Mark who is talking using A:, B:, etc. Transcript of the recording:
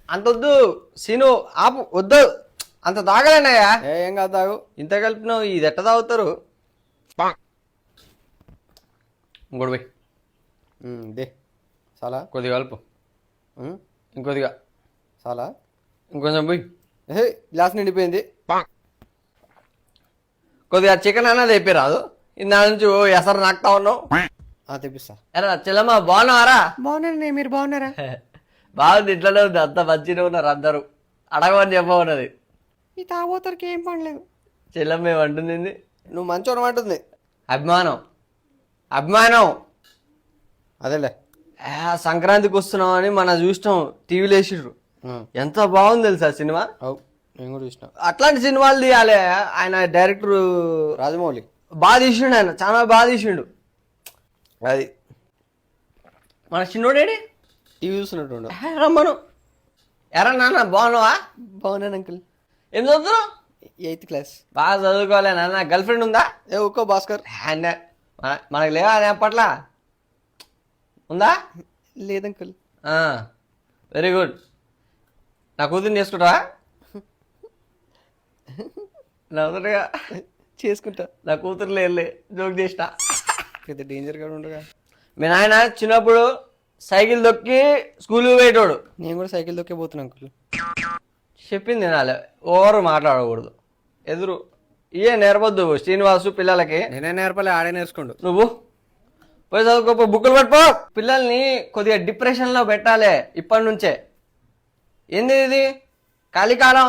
A: అంతొద్దు scene ఆపు వద్దు అంత తాగలేనయ్యా.
B: ఏం కాదు తాగు.
A: ఇంత కలిపినావు ఇది ఎట్ట తాగుతారు? ఇంకోటి పోయి
B: దే చాలా
A: కొద్దిగా కలుపు, ఇంకొద్దిగా
B: చాలా
A: ఇంకొంచెం పోయి
B: గ్లాస్ నిండిపోయింది.
A: కొద్దిగా చికెన్ అన్నది అయిపోయి రాదు. ఇందా నుంచి ఓ ఎసరు నాకుతా ఉన్నావు.
B: తెప్పిస్తా.
A: ఎరా చెల్లమ్మ బాగున్నావారా?
B: బాగున్నారండి, మీరు బాగున్నారా?
A: బాగుంది, ఇంట్లోనే ఉంది, అంత మంచిగా ఉన్నారు అందరూ. అడగమని చెప్పమన్నది.
B: ఈ తాగోతరికి ఏం పడలేదు.
A: చెల్లమ్మ ఏమంటుంది?
B: నువ్వు మంచోడు అంటుంది.
A: అభిమానం అభిమానం.
B: అదేలే
A: సంక్రాంతికి వస్తున్నాం అని మన చూసినాం, టీవీలో వేసిర్రు. ఎంత బాగుంది తెలుసా సినిమా.
B: నేను కూడా చూసిన.
A: అట్లాంటి సినిమాలు తీయాలి. ఆయన డైరెక్టర్
B: రాజమౌళి
A: బాగా తీసిండు, ఆయన చాలా బాగా తీసిండు. అది మన చిన్నోడేడి
B: టీవీ చూస్తున్నట్టు.
A: రమ్మను. ఎరా నాన్న బాగున్నావా?
B: బాగున్నాను అంకుల్.
A: ఏం చదువుతున్నావు?
B: 8th class.
A: బాగా చదువుకోవాలి నాన్న. గర్ల్ ఫ్రెండ్ ఉందా?
B: ఒక్కో భాస్కర్.
A: మనకు లేవా అది అప్పట్లా? ఉందా?
B: లేదంకుల్.
A: Very good. నా కూతుర్ని చేసుకుంటావా? నవ్వుతుండగా
B: చేసుకుంటా.
A: నా కూతురు లేదులే, జోక్ చేసిన.
B: పెద్ద డేంజర్గా ఉండగా.
A: మీ నాయన చిన్నప్పుడు సైకిల్ దొక్కి స్కూల్కి పోయేటోడు.
B: నేను కూడా సైకిల్ దొక్కే పోతున్నా అంకుల్.
A: చెప్పింది తినాలి, ఓవర్ మాట్లాడకూడదు. ఎదురు ఇయే నేర్పొద్దు శ్రీనివాసు పిల్లలకి.
B: నేనే నేర్పలే, ఆడే నేర్చుకోండు.
A: నువ్వు పోయి చదువుకోపో, బుక్కులు పట్టుకో. పిల్లల్ని కొద్దిగా డిప్రెషన్లో పెట్టాలి ఇప్పటి నుంచే. ఏంది ఇది కలికాలం.